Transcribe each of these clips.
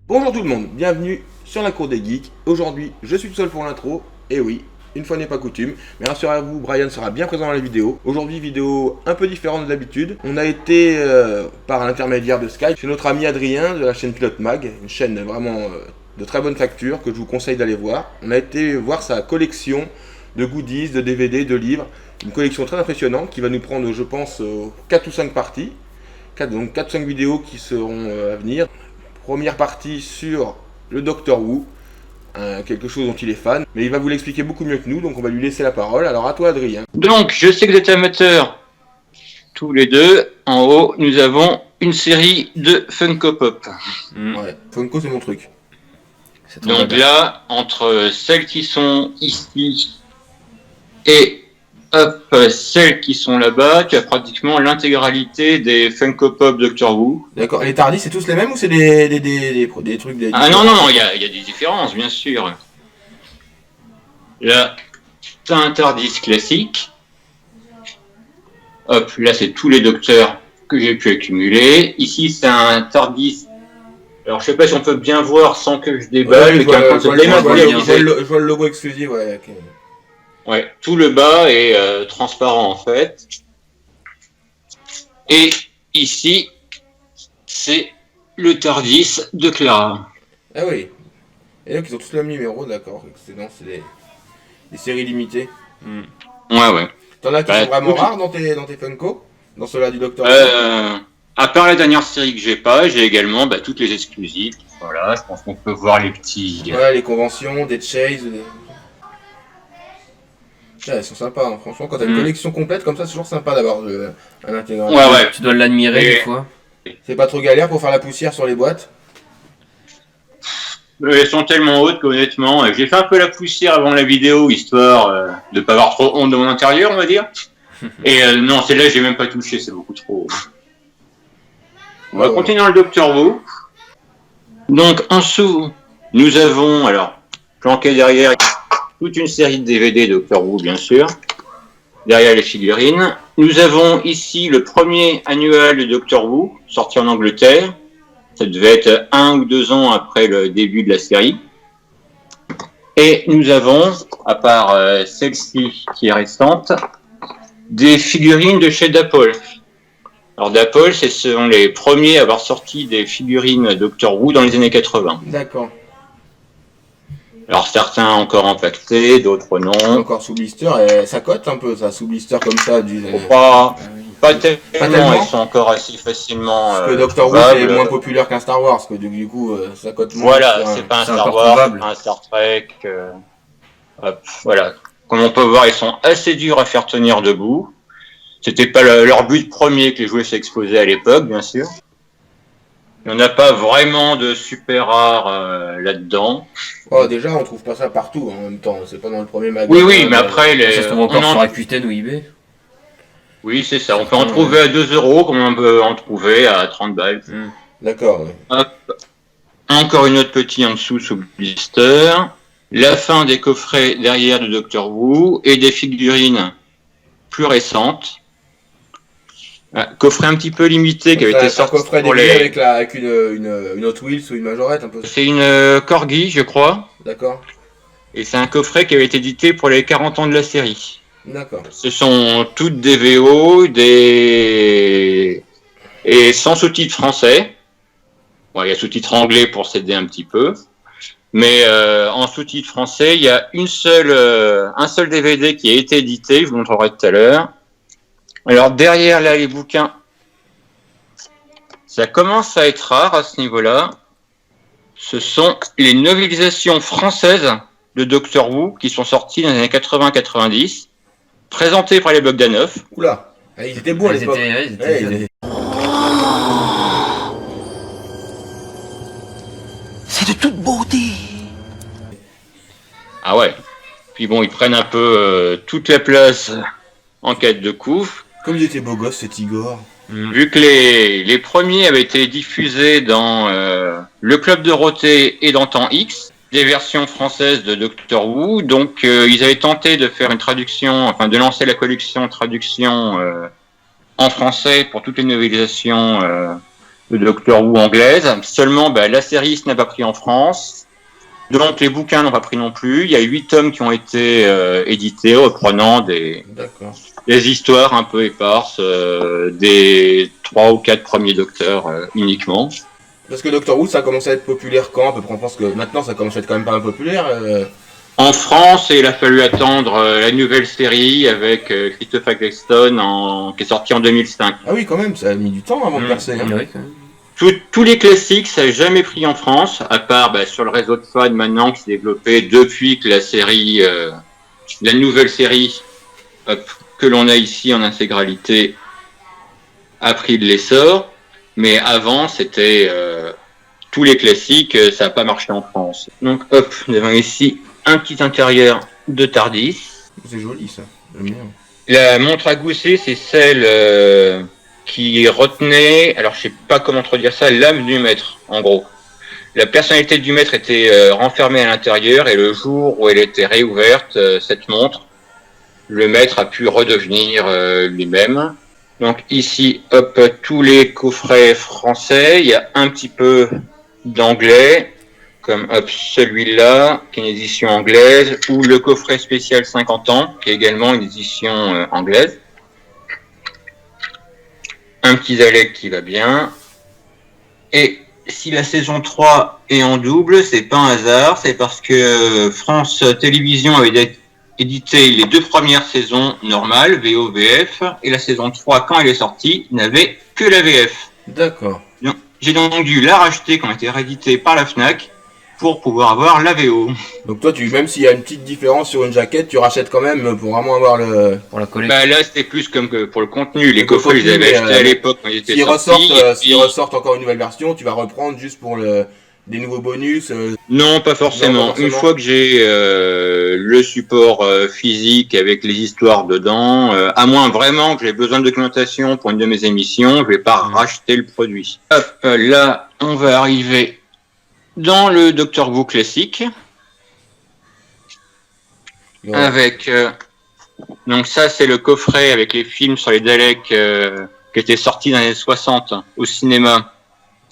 Bonjour tout le monde, bienvenue sur la cour des geeks. Aujourd'hui, je suis tout seul pour l'intro, et oui, une fois n'est pas coutume, mais rassurez-vous, Brian sera bien présent dans la vidéo. Aujourd'hui, vidéo un peu différente de d'habitude. On a été, par l'intermédiaire de Skype, chez notre ami Adrien de la chaîne Pilote Mag, une chaîne vraiment de très bonne facture que je vous conseille d'aller voir. On a été voir sa collection de goodies, de DVD, de livres, une collection très impressionnante qui va nous prendre, je pense, 4 ou 5 parties. Donc 4 ou 5 vidéos qui seront à venir. Première partie sur le Docteur Who, quelque chose dont il est fan, mais il va vous l'expliquer beaucoup mieux que nous, donc on va lui laisser la parole. Alors à toi Adrien. Donc, je sais que vous êtes amateurs, tous les deux. En haut, nous avons une série de Funko Pop. Ouais, Funko c'est mon truc. Donc là, entre celles qui sont ici et celles qui sont là-bas, tu as pratiquement l'intégralité des Funko Pop Doctor Who. D'accord, et les Tardis c'est tous les mêmes ou c'est des trucs Ah non, il y a des différences, bien sûr. Là, c'est un TARDIS classique. Hop, là c'est tous les docteurs que j'ai pu accumuler. Ici c'est un TARDIS. Alors je sais pas si on peut bien voir sans que je déballe, mais qui est en train de se dématérialiser. Je vois le logo exclusif, ouais. Okay. Ouais, tout le bas est transparent en fait. Et ici, c'est le TARDIS de Clara. Ah oui. Et donc ils ont tous le même numéro, d'accord. Excellent, c'est des séries limitées. Ouais. T'en as qui sont vraiment rares dans tes Funko? Dans ceux-là du Docteur À part la dernière série que j'ai également toutes les exclusives. Voilà, je pense qu'on peut voir les petits. Ouais, les conventions, des Chase. Ouais, elles sont sympas, hein. Franchement, quand t'as une collection complète comme ça, c'est toujours sympa d'avoir un intégrateur. Ouais. Tu dois l'admirer des fois. C'est pas trop galère pour faire la poussière sur les boîtes? Elles sont tellement hautes qu'honnêtement, j'ai fait un peu la poussière avant la vidéo, histoire de pas avoir trop honte de mon intérieur, on va dire. Et non, celle-là, j'ai même pas touché, c'est beaucoup trop. On va continuer dans le Docteur Who. Donc, en dessous, nous avons, alors, planqué derrière, toute une série de DVD Docteur Who, bien sûr. Derrière les figurines. Nous avons ici le premier annual de Docteur Who, sorti en Angleterre. Ça devait être 1 ou 2 ans après le début de la série. Et nous avons, à part celle-ci qui est récente, des figurines de chez Dapol. Alors Dapol, ce sont les premiers à avoir sorti des figurines Doctor Who dans les années 80. D'accord. Alors certains encore impactés, d'autres non. Encore sous blister, et ça cote un peu ça, sous blister comme ça. Pas tellement, ils sont encore assez facilement. Parce que Doctor Who est moins populaire qu'un Star Wars, que du coup ça cote moins. Voilà, c'est pas un Star Wars, un Star Trek. Voilà. Comme on peut voir, ils sont assez durs à faire tenir debout. C'était pas leur but premier que les jouets s'exposaient à l'époque, bien sûr. Il n'y en a pas vraiment de super rare là-dedans. Oh, déjà, on trouve pas ça partout en même temps. C'est pas dans le premier magasin. Oui, mais après, ça se trouve encore sur Rakuten ou eBay. Oui, c'est ça. On peut en trouver à 2 euros, comme on peut en trouver à 30 balles. D'accord, oui. Hop. Encore une autre petite en dessous sous blister. La fin des coffrets derrière de Doctor Who et des figurines plus récentes. Coffret un petit peu limité qui avait été sorti. Un coffret dédié avec une Hot Wheels ou une majorette un peu. C'est une Corgi, je crois. D'accord. Et c'est un coffret qui avait été édité pour les 40 ans de la série. D'accord. Ce sont toutes des VO, et sans sous-titres français. Bon, il y a sous-titres anglais pour s'aider un petit peu. Mais en sous-titres français, il y a un seul DVD qui a été édité, je vous montrerai tout à l'heure. Alors derrière là les bouquins, ça commence à être rare à ce niveau-là. Ce sont les novelisations françaises de Doctor Who qui sont sorties dans les années 80-90, présentées par les Bogdanov. Oula, ils étaient beaux à l'époque. C'est de toute beauté. Ah ouais. Puis bon, ils prennent un peu toute la place en quête de couve. Comme il était beau gosse, cet Igor. Vu que les premiers avaient été diffusés dans le Club Dorothée et dans Temps X, des versions françaises de Doctor Who, donc ils avaient tenté de faire une traduction, enfin de lancer la collection traduction en français pour toutes les novélisations de Doctor Who anglaise. Seulement, la série n'a pas pris en France. Donc les bouquins n'ont pas pris non plus. Il y a 8 tomes qui ont été édités, reprenant des histoires un peu éparses des 3 ou 4 premiers Docteurs uniquement. Parce que Doctor Who, ça a commencé à être populaire quand à peu près en France, que maintenant ça commence à être quand même pas populaire. En France, il a fallu attendre la nouvelle série avec Christopher Eccleston qui est sortie en 2005. Ah oui, quand même, ça a mis du temps avant de percer. Hein. Oui, quand même. Tous les classiques, ça n'a jamais pris en France, à part sur le réseau de fans maintenant qui s'est développé depuis que la série, la nouvelle série que l'on a ici en intégralité a pris de l'essor. Mais avant, c'était tous les classiques, ça n'a pas marché en France. Donc nous avons ici un petit intérieur de TARDIS. C'est joli ça, j'aime bien. La montre à gousset, c'est celle qui retenait, alors je sais pas comment traduire ça, l'âme du maître, en gros. La personnalité du maître était renfermée à l'intérieur et le jour où elle était réouverte, cette montre, le maître a pu redevenir lui-même. Donc ici, tous les coffrets français, il y a un petit peu d'anglais, comme celui-là, qui est une édition anglaise, ou le coffret spécial 50 ans, qui est également une édition anglaise. Un petit Dalek qui va bien. Et si la saison 3 est en double, c'est pas un hasard, c'est parce que France Télévisions avait édité les 2 premières saisons normales, VO-VF, et la saison 3, quand elle est sortie, n'avait que la VF. D'accord. J'ai donc dû la racheter quand elle était rééditée par la Fnac pour pouvoir avoir la VO. Donc toi, même s'il y a une petite différence sur une jaquette, tu rachètes quand même pour vraiment avoir le... Pour la collecte. Là, c'était plus comme que pour le contenu. Les coffrets, je les avais achetés à l'époque quand ils étaient sortis. S'ils ressortent encore une nouvelle version, tu vas reprendre juste pour des nouveaux bonus Non, pas forcément. Une fois que j'ai le support physique avec les histoires dedans, à moins vraiment que j'ai besoin de documentation pour une de mes émissions, je vais pas racheter le produit. Là, on va arriver dans le Doctor Who classique. Ouais. Avec... donc ça, c'est le coffret avec les films sur les Daleks qui étaient sortis dans les années 60 au cinéma.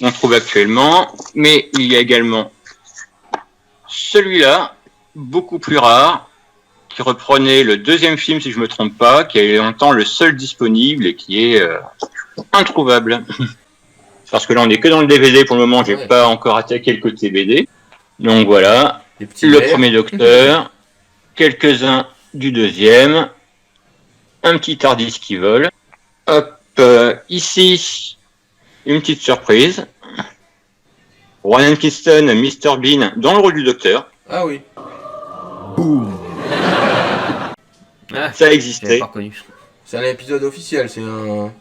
On trouve actuellement, mais il y a également celui-là, beaucoup plus rare, qui reprenait le 2e film, si je me trompe pas, qui est longtemps le seul disponible et qui est introuvable. Parce que là, on n'est que dans le DVD pour le moment, j'ai pas encore attaqué le côté BD. Donc voilà, le premier Docteur, quelques-uns du 2e, un petit TARDIS qui vole. Ici... une petite surprise. Rowan Atkinson, Mr. Bean, dans le rôle du Docteur. Ah oui. Boum. Ça existait. Pas reconnu. C'est un épisode officiel, c'est un...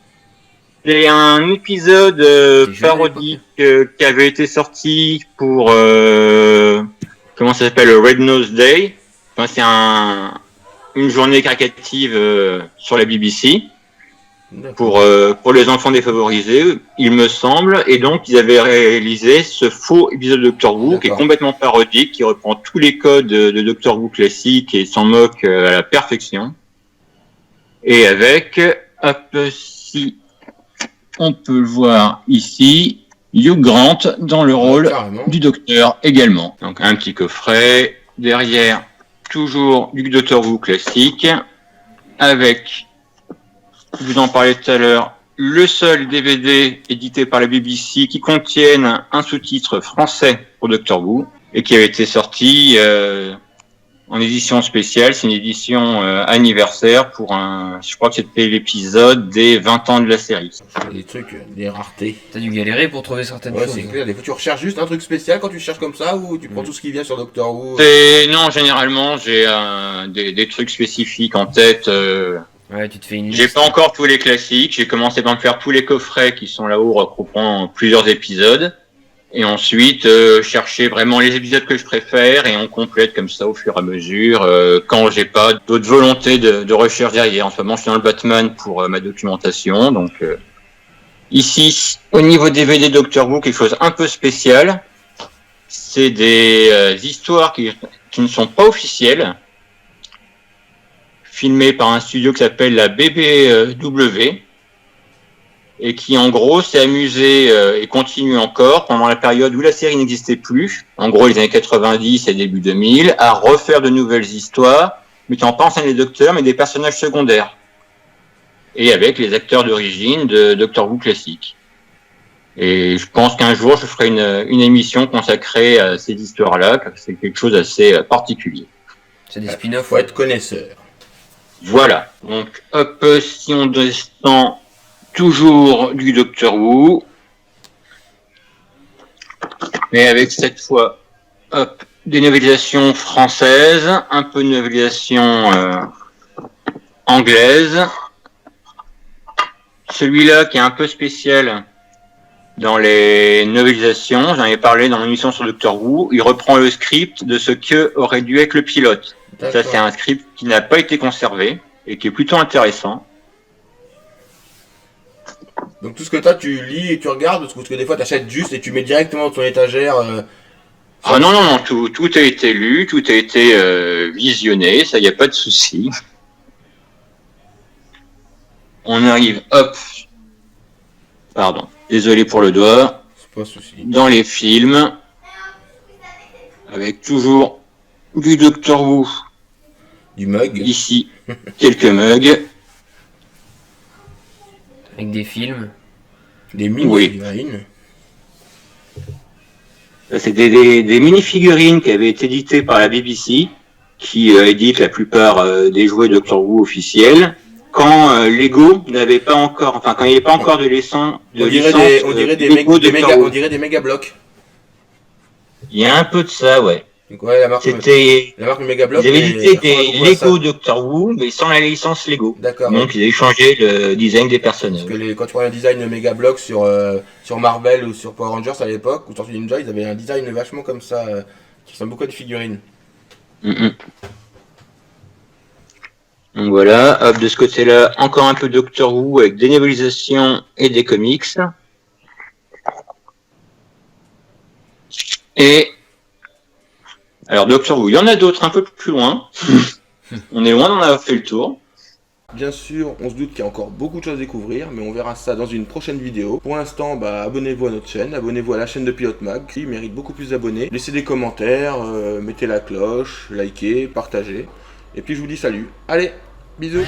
C'est un épisode parodique qui avait été sorti pour... comment ça s'appelle, le Red Nose Day. Enfin, c'est une journée caritative sur la BBC. Pour les enfants défavorisés, il me semble, et donc ils avaient réalisé ce faux épisode de Doctor Who qui est complètement parodique, qui reprend tous les codes de Doctor Who classique et s'en moque à la perfection. Et avec, si on peut le voir ici, Hugh Grant dans le rôle du Docteur également. Donc un petit coffret, derrière toujours du Doctor Who classique, avec... je vous en parlais tout à l'heure, le seul DVD édité par la BBC qui contienne un sous-titre français pour Doctor Who et qui avait été sorti en édition spéciale. C'est une édition anniversaire pour je crois que c'était l'épisode des 20 ans de la série. Des trucs, des raretés. T'as dû galérer pour trouver certaines choses. Ouais, c'est clair. Des fois, tu recherches juste un truc spécial quand tu cherches comme ça ou tu prends tout ce qui vient sur Doctor Who. Non, généralement, j'ai des trucs spécifiques en tête. Ouais, tu te fais une liste. J'ai pas encore tous les classiques. J'ai commencé par me faire tous les coffrets qui sont là-haut regroupant plusieurs épisodes. Et ensuite, chercher vraiment les épisodes que je préfère et on complète comme ça au fur et à mesure quand j'ai pas d'autres volontés de recherche derrière. En ce moment, je suis dans le Batman pour ma documentation. Donc ici, au niveau DVD Doctor Who, quelque chose un peu spécial. C'est des histoires qui ne sont pas officielles, filmées par un studio qui s'appelle la BBW. et qui en gros s'est amusé et continue encore pendant la période où la série n'existait plus, en gros les années 90 et début 2000, à refaire de nouvelles histoires, mettant pas en scène les docteurs mais des personnages secondaires, et avec les acteurs d'origine de Doctor Who classique. Et je pense qu'un jour je ferai une émission consacrée à ces histoires-là, car c'est quelque chose d'assez particulier. C'est des spin-offs. Faut être connaisseur. Voilà, donc hop, si on descend toujours du Doctor Who, mais avec cette fois, hop, des novélisations françaises, un peu de novélisation anglaise. Celui-là qui est un peu spécial dans les novélisations, j'en ai parlé dans l'émission sur Doctor Who, il reprend le script de ce que aurait dû être le pilote. Ça, c'est un script qui n'a pas été conservé et qui est plutôt intéressant. Donc tout ce que t'as, tu lis et tu regardes, parce que des fois t'achètes juste et tu mets directement dans ton étagère. Ah non, tout a été lu, tout a été visionné, ça y a pas de souci. On arrive, hop, pardon, désolé pour le doigt, C'est pas un souci. dans les films, avec toujours du Doctor Who, Du mug. ici, quelques mugs, Avec des films. Des mini Oui. figurines. c'est des mini-figurines qui avaient été éditées par la BBC, qui édite la plupart des jouets Doctor Who officiels, quand Lego n'avait pas encore, enfin quand il n'y avait pas encore de licence, On dirait des méga blocs. Il y a un peu de ça, ouais. Donc ouais, la marque méga bloc. Ils avaient édité des Lego Doctor Who, mais sans la licence Lego. D'accord. Donc ils avaient changé le design des personnages. Parce que quand tu prends un design méga bloc sur Marvel ou sur Power Rangers à l'époque, ou sur Ninja, ils avaient un design vachement comme ça, qui ressemble beaucoup à des figurines. Donc voilà, hop, de ce côté-là, encore un peu Doctor Who avec des novélisations et des comics. Et alors Doctor Who, il y en a d'autres un peu plus loin. On est loin d'en avoir fait le tour. Bien sûr, on se doute qu'il y a encore beaucoup de choses à découvrir, mais on verra ça dans une prochaine vidéo. Pour l'instant, abonnez-vous à notre chaîne, abonnez-vous à la chaîne de Pilote Mag, qui mérite beaucoup plus d'abonnés. Laissez des commentaires, mettez la cloche, likez, partagez. Et puis je vous dis salut. Allez, bisous.